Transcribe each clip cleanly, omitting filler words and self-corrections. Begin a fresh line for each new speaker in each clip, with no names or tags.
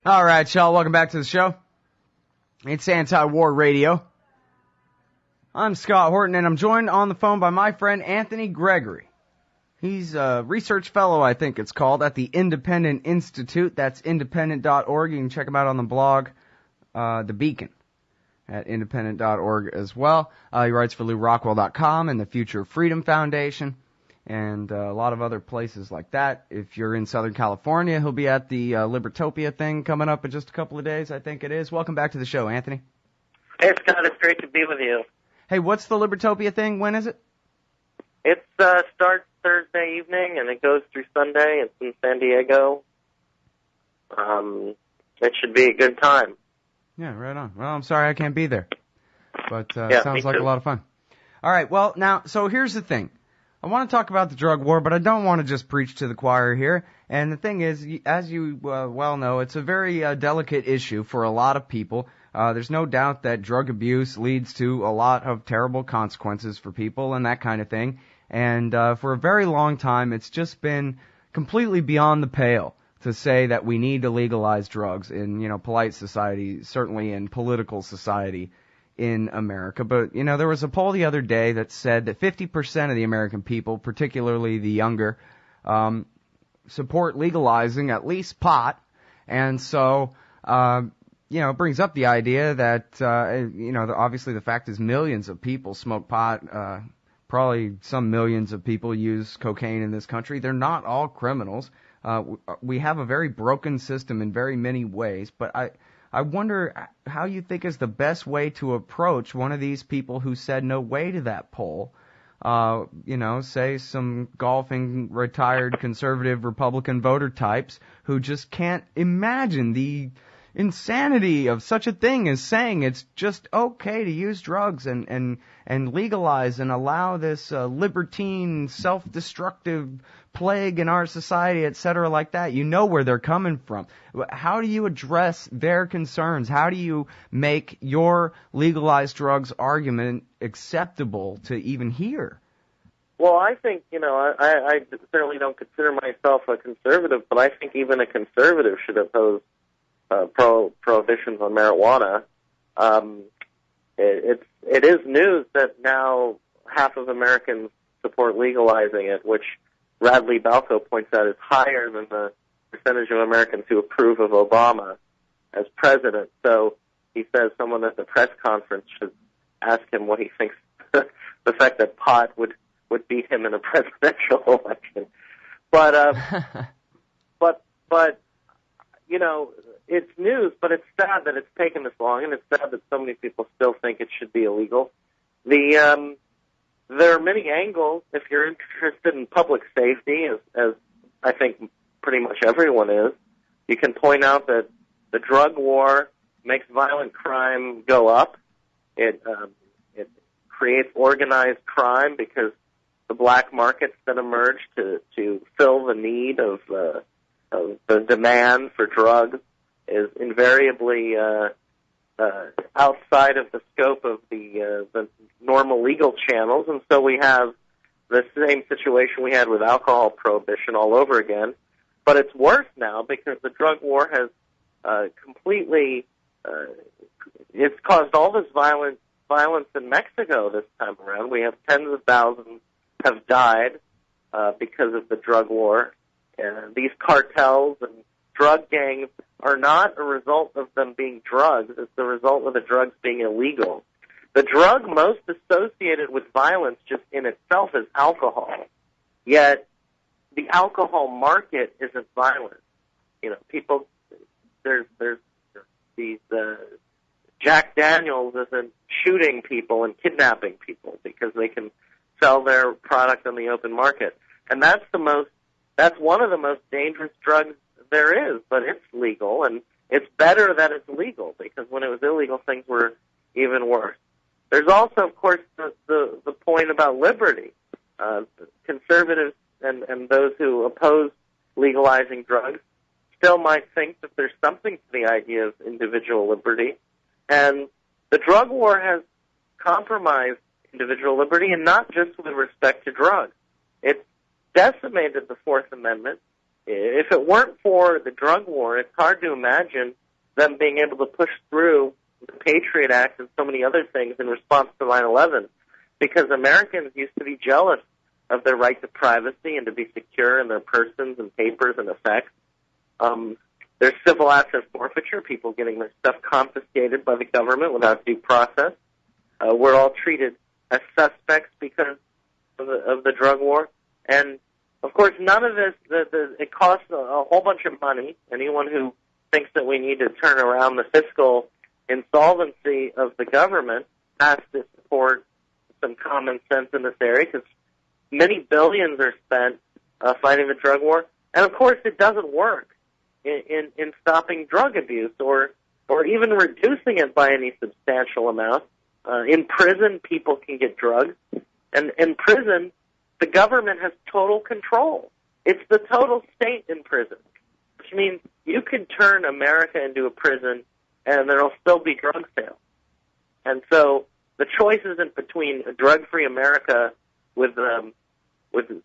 All right, y'all, welcome back to the show. It's Anti-War Radio. I'm Scott Horton, and I'm joined on the phone by my friend Anthony Gregory. He's a research fellow, I think it's called, at the Independent Institute. That's independent.org. You can check him out on the blog, The Beacon, at independent.org as well. He writes for LouRockwell.com and the Future Freedom Foundation, and a lot of other places like that. If you're in Southern California, he'll be at the Libertopia thing coming up in just a couple of days, I think it is. Welcome back to the show, Anthony.
Hey, Scott, it's great to be with you.
Hey, what's the Libertopia thing? When is it?
It starts Thursday evening, and it goes through Sunday. It's in San Diego. It should be a good time.
Yeah, right on. Well, I'm sorry I can't be there, but
Yeah,
sounds
me
like
too.
a lot of fun. All right, well, now, so here's the thing. I want to talk about the drug war, but I don't want to just preach to the choir here. And the thing is, as you well know, it's a very delicate issue for a lot of people. There's no doubt that drug abuse leads to a lot of terrible consequences for people and that kind of thing. And for a very long time, it's just been completely beyond the pale to say that we need to legalize drugs in, polite society, certainly in political society in America. But, there was a poll the other day that said that 50% of the American people, particularly the younger, support legalizing at least pot. And so, it brings up the idea that, obviously the fact is millions of people smoke pot. Probably some millions of people use cocaine in this country. They're not all criminals. We have a very broken system in very many ways, but I wonder how you think is the best way to approach one of these people who said no way to that poll. Say some golfing, retired conservative Republican voter types who just can't imagine the insanity of such a thing as saying it's just okay to use drugs and legalize and allow this libertine, self-destructive plague in our society, etc., like that. You know where they're coming from. How do you address their concerns? How do you make your legalized drugs argument acceptable to even hear?
Well, I think, I certainly don't consider myself a conservative, but I think even a conservative should oppose prohibitions on marijuana. It is news that now half of Americans support legalizing it, which Radley Balco points out is higher than the percentage of Americans who approve of Obama as president. So he says someone at the press conference should ask him what he thinks the fact that pot would beat him in a presidential election. But it's news, but it's sad that it's taken this long, and it's sad that so many people still think it should be illegal. There are many angles. If you're interested in public safety, as I think pretty much everyone is, you can point out that the drug war makes violent crime go up. It creates organized crime because the black markets that emerge to fill the need of the demand for drugs is invariably outside of the scope of the normal legal channels, and so we have the same situation we had with alcohol prohibition all over again. But it's worse now because the drug war has completely it's caused all this violence in Mexico this time around. We have tens of thousands have died because of the drug war. These cartels and drug gangs are not a result of them being drugs. It's the result of the drugs being illegal. The drug most associated with violence just in itself is alcohol. Yet the alcohol market isn't violent. People, there's these, Jack Daniels isn't shooting people and kidnapping people because they can sell their product on the open market. And that's one of the most dangerous drugs there is, but it's legal, and it's better that it's legal because when it was illegal, things were even worse. There's also, of course, the point about liberty. Conservatives and those who oppose legalizing drugs still might think that there's something to the idea of individual liberty. And the drug war has compromised individual liberty, and not just with respect to drugs. It's decimated the Fourth Amendment if it weren't for the drug war, it's hard to imagine them being able to push through the Patriot Act and so many other things in response to 9/11, because Americans used to be jealous of their right to privacy and to be secure in their persons and papers and effects. There's civil asset forfeiture, people getting their stuff confiscated by the government without due process. We're all treated as suspects because of the drug war. And, of course, none of this, it costs a whole bunch of money. Anyone who thinks that we need to turn around the fiscal insolvency of the government has to support some common sense in this area, because many billions are spent fighting the drug war. And, of course, it doesn't work in stopping drug abuse or even reducing it by any substantial amount. In prison, people can get drugs. And in prison, the government has total control. It's the total state in prison, which means you could turn America into a prison and there'll still be drug sales. And so the choice isn't between a drug-free America with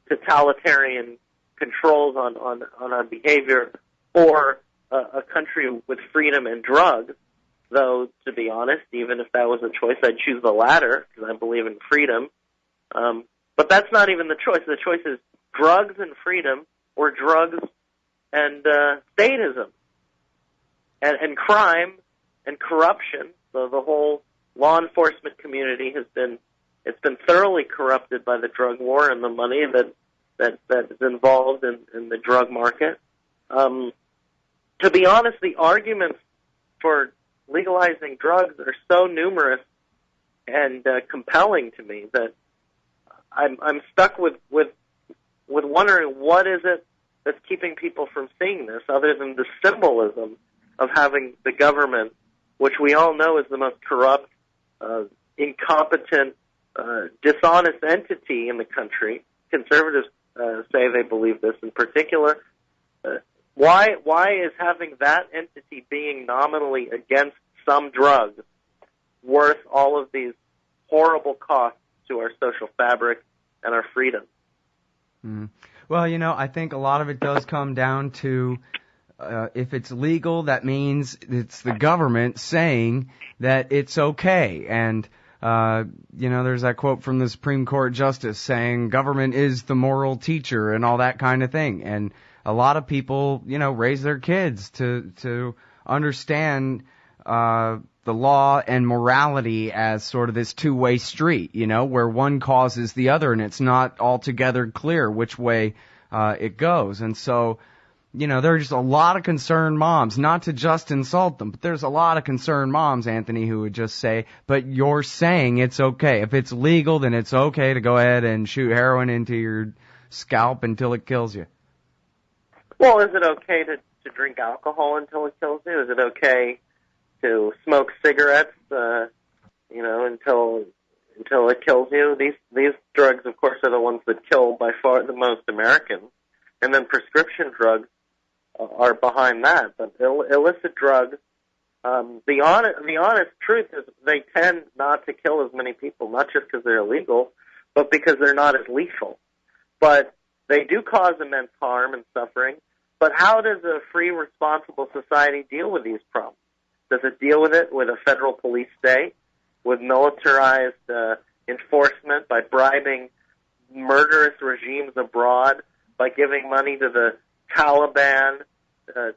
totalitarian controls on our behavior or a country with freedom and drugs. Though, to be honest, even if that was a choice, I'd choose the latter because I believe in freedom. But that's not even the choice. The choice is drugs and freedom or drugs and statism and crime and corruption. So the whole law enforcement community has been thoroughly corrupted by the drug war and the money that is involved in the drug market. To be honest, the arguments for legalizing drugs are so numerous and compelling to me that I'm stuck with wondering what is it that's keeping people from seeing this, other than the symbolism of having the government, which we all know is the most corrupt, incompetent, dishonest entity in the country. Conservatives say they believe this in particular. Why is having that entity being nominally against some drugs worth all of these horrible costs to our social fabric and our freedom?
Well, I think a lot of it does come down to if it's legal, that means it's the government saying that it's okay. And, there's that quote from the Supreme Court justice saying government is the moral teacher and all that kind of thing. And a lot of people, raise their kids to understand the law and morality as sort of this two-way street, where one causes the other, and it's not altogether clear which way it goes. And so, there are just a lot of concerned moms, not to just insult them, but there's a lot of concerned moms, Anthony, who would just say, but you're saying it's okay. If it's legal, then it's okay to go ahead and shoot heroin into your scalp until it kills you.
Well, is it okay to drink alcohol until it kills you? Is it okay to smoke cigarettes, until it kills you? These drugs, of course, are the ones that kill by far the most Americans, and then prescription drugs are behind that. But illicit drugs, the honest truth is they tend not to kill as many people, not just because they're illegal, but because they're not as lethal. But they do cause immense harm and suffering. But how does a free, responsible society deal with these problems? Does it deal with it with a federal police state, with militarized enforcement, by bribing murderous regimes abroad, by giving money to the Taliban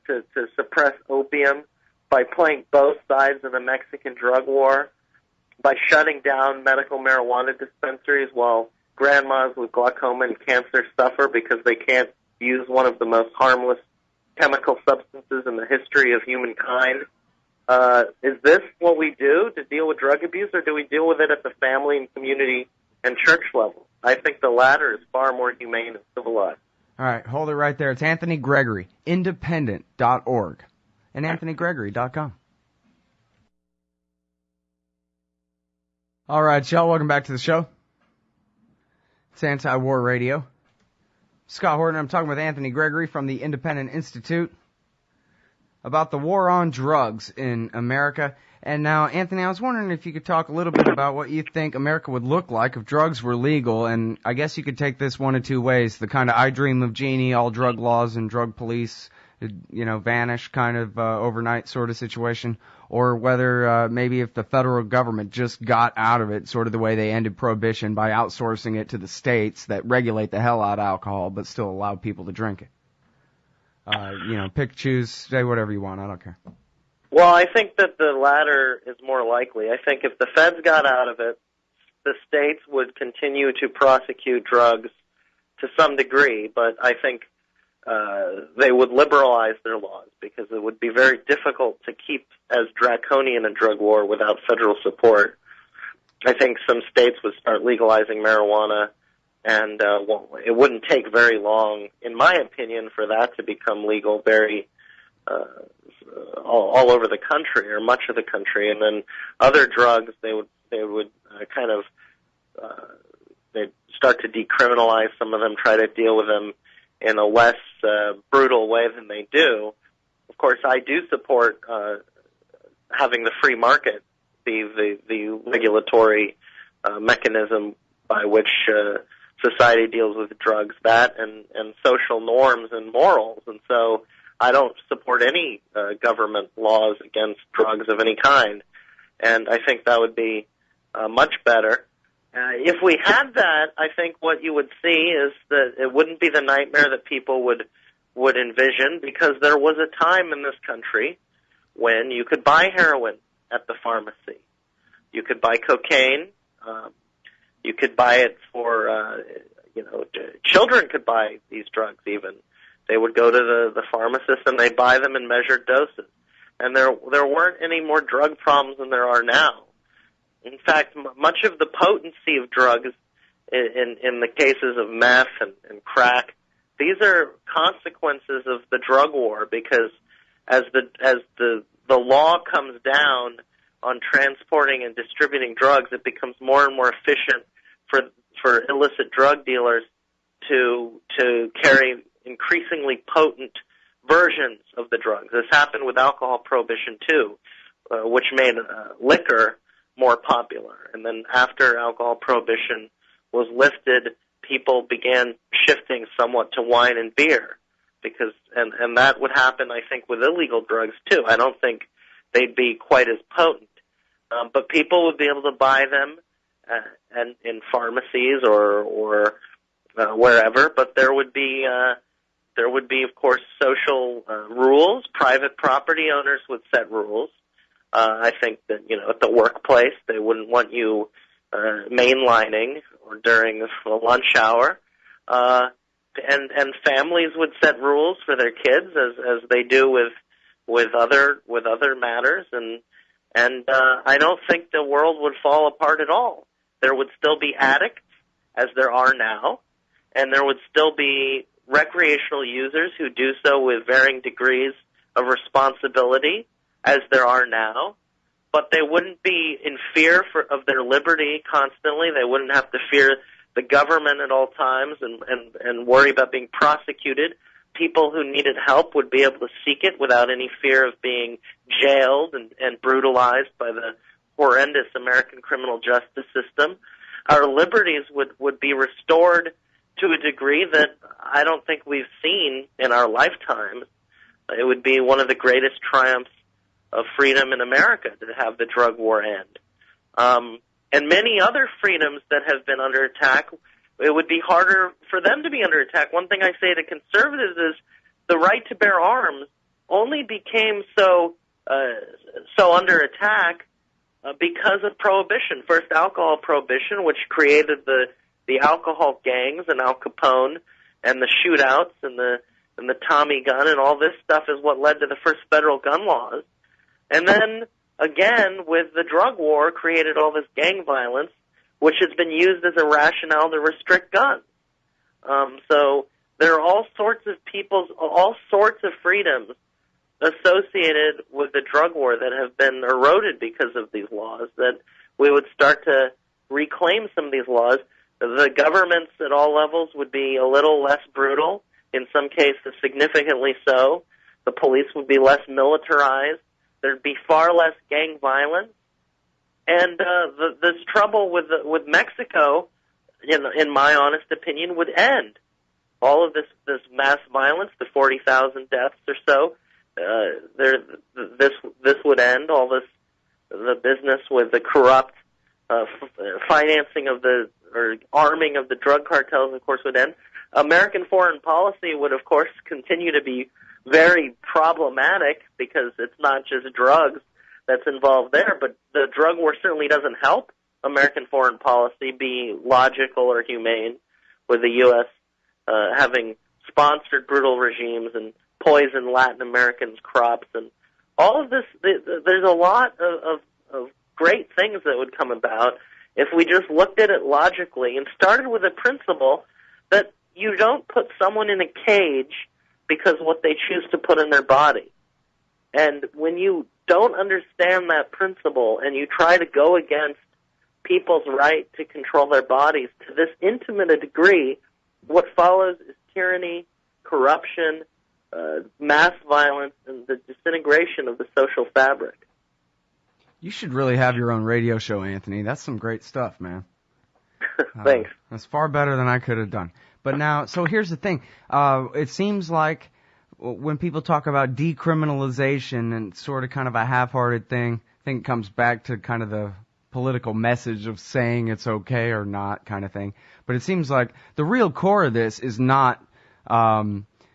to suppress opium, by playing both sides of the Mexican drug war, by shutting down medical marijuana dispensaries while grandmas with glaucoma and cancer suffer because they can't use one of the most harmless chemical substances in the history of humankind? Is this what we do to deal with drug abuse, or do we deal with it at the family and community and church level? I think the latter is far more humane and civilized.
All right, hold it right there. It's Anthony Gregory, independent.org, and anthonygregory.com. All right, y'all, welcome back to the show. It's Anti-War Radio. Scott Horton, I'm talking with Anthony Gregory from the Independent Institute. about the war on drugs in America. And now, Anthony, I was wondering if you could talk a little bit about what you think America would look like if drugs were legal. And I guess you could take this one of two ways: the kind of I dream of Jeannie, all drug laws and drug police, vanish kind of overnight sort of situation, or whether maybe if the federal government just got out of it, sort of the way they ended prohibition by outsourcing it to the states that regulate the hell out of alcohol but still allow people to drink it. Pick, choose, say whatever you want. I don't care.
Well, I think that the latter is more likely. I think if the feds got out of it, the states would continue to prosecute drugs to some degree, but I think they would liberalize their laws because it would be very difficult to keep as draconian a drug war without federal support. I think some states would start legalizing marijuana, and it wouldn't take very long, in my opinion, for that to become legal all over the country or much of the country. And then other drugs, they'd start to decriminalize some of them, try to deal with them in a less brutal way than they do. Of course, I do support having the free market be the regulatory mechanism by which society deals with drugs, that and social norms and morals. And so I don't support any government laws against drugs of any kind. And I think that would be much better. If we had that, I think what you would see is that it wouldn't be the nightmare that people would envision, because there was a time in this country when you could buy heroin at the pharmacy. You could buy cocaine. You could buy it for, children could buy these drugs even. They would go to the pharmacist and they'd buy them in measured doses. And there weren't any more drug problems than there are now. In fact, much of the potency of drugs in the cases of meth and crack, these are consequences of the drug war, because as the law comes down on transporting and distributing drugs, it becomes more and more efficient for illicit drug dealers to carry increasingly potent versions of the drugs. This happened with alcohol prohibition too, which made liquor more popular. And then after alcohol prohibition was lifted, people began shifting somewhat to wine and beer, because and that would happen, I think, with illegal drugs too. I don't think they'd be quite as potent, but people would be able to buy them and in pharmacies or wherever. But there would be, of course, social rules. Private property owners would set rules. I think that, at the workplace, they wouldn't want you mainlining or during the lunch hour. And families would set rules for their kids as they do with other matters. And I don't think the world would fall apart at all. There would still be addicts, as there are now, and there would still be recreational users who do so with varying degrees of responsibility, as there are now, but they wouldn't be in fear of their liberty constantly. They wouldn't have to fear the government at all times and worry about being prosecuted. People who needed help would be able to seek it without any fear of being jailed and brutalized by the horrendous American criminal justice system. Our liberties would be restored to a degree that I don't think we've seen in our lifetimes. It would be one of the greatest triumphs of freedom in America to have the drug war end. And many other freedoms that have been under attack, it would be harder for them to be under attack. One thing I say to conservatives is the right to bear arms only became so under attack because of prohibition. First, alcohol prohibition, which created the alcohol gangs and Al Capone and the shootouts and the Tommy gun and all this stuff is what led to the first federal gun laws. And then, again, with the drug war, created all this gang violence, which has been used as a rationale to restrict guns. So there are all sorts of freedoms associated with the drug war that have been eroded because of these laws, that we would start to reclaim some of these laws. The governments at all levels would be a little less brutal, in some cases significantly so. The police would be less militarized. There'd be far less gang violence. And this trouble with Mexico, in my honest opinion, would end. All of this mass violence, the 40,000 deaths or so, this would end. All the business with the corrupt financing of or arming of the drug cartels, of course, would end. American foreign policy would, of course, continue to be very problematic because it's not just drugs that's involved there, but the drug war certainly doesn't help American foreign policy be logical or humane, with the U.S. Having sponsored brutal regimes and poisoned Latin Americans' crops and all of this. There's a lot of great things that would come about if we just looked at it logically and started with a principle that you don't put someone in a cage because what they choose to put in their body. And when you don't understand that principle and you try to go against people's right to control their bodies to this intimate a degree, what follows is tyranny, corruption, mass violence, and the disintegration of the social fabric.
You should really have your own radio show, Anthony. That's some great stuff, man.
Thanks.
That's far better than I could have done. But now, so here's the thing. It seems like when people talk about decriminalization and sort of kind of a half-hearted thing, I think it comes back to kind of the political message of saying it's okay or not kind of thing. But it seems like the real core of this is not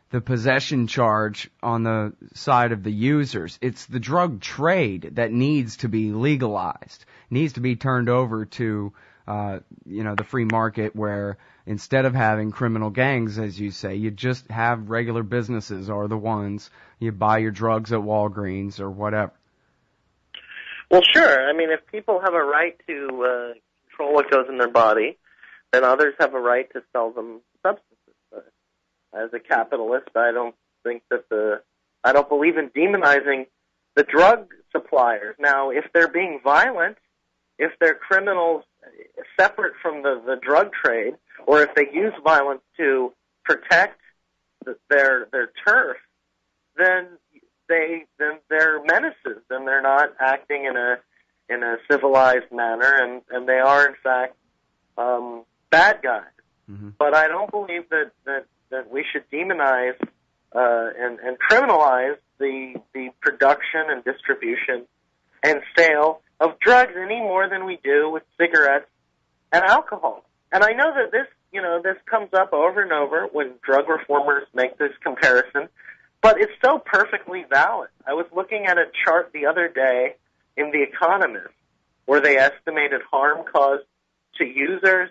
the possession charge on the side of the users. It's the drug trade that needs to be legalized, needs to be turned over to the free market, where instead of having criminal gangs, as you say, you just have regular businesses or the ones you buy your drugs at Walgreens or whatever.
Well, sure. I mean, if people have a right to control what goes in their body, then others have a right to sell them substances. As a capitalist, I don't believe in demonizing the drug suppliers. Now, if they're being violent, if they're criminals separate from the drug trade, or if they use violence to protect their turf, then they're menaces. Then they're not acting in a civilized manner, and they are in fact bad guys. Mm-hmm. But I don't believe that we should demonize and criminalize the production and distribution and sale of drugs any more than we do with cigarettes and alcohol. And I know that this comes up over and over when drug reformers make this comparison, but it's so perfectly valid. I was looking at a chart the other day in The Economist where they estimated harm caused to users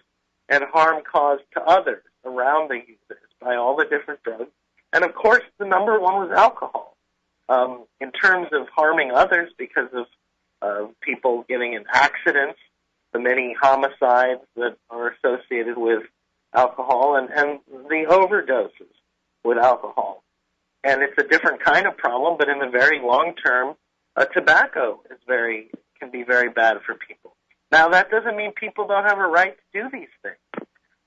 and harm caused to others around the users by all the different drugs. And, of course, the number one was alcohol. In terms of harming others because of people getting in accidents, the many homicides that are associated with alcohol, and the overdoses with alcohol. And it's a different kind of problem, but in the very long term, tobacco can be very bad for people. Now, that doesn't mean people don't have a right to do these things.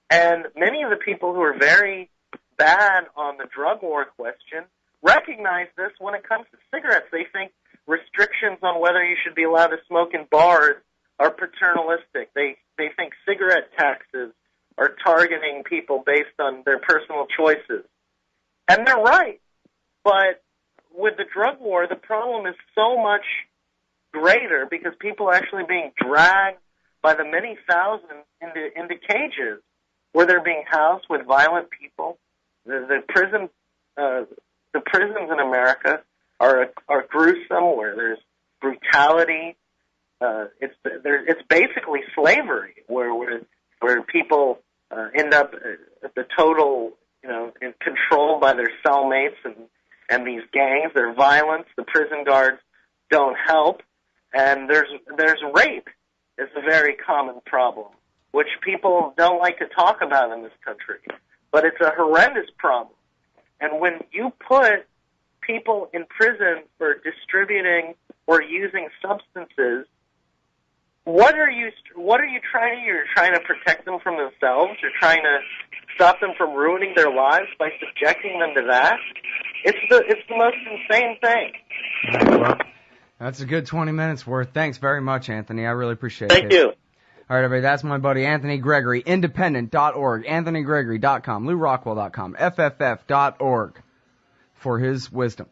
And many of the people who are very bad on the drug war question recognize this when it comes to cigarettes. They think restrictions on whether you should be allowed to smoke in bars are paternalistic. They think cigarette taxes are targeting people based on their personal choices. And they're right. But with the drug war, the problem is so much greater because people are actually being dragged by the many thousands into cages where they're being housed with violent people. The prisons in America are gruesome, where there's brutality. It's basically slavery, where people end up at the total, controlled by their cellmates and these gangs. There's violence. The prison guards don't help, and there's rape. It's a very common problem, which people don't like to talk about in this country. But it's a horrendous problem. And when you put people in prison for distributing or using substances, what are you trying to do? You're trying to protect them from themselves. You're trying to stop them from ruining their lives by subjecting them to that? It's the most insane thing.
All right, well, that's a good 20 minutes worth. Thanks very much, Anthony. I really appreciate it.
Thank you.
All right, everybody, that's my buddy Anthony Gregory, independent.org, anthonygregory.com, LouRockwell.com, FFF.org for his wisdom.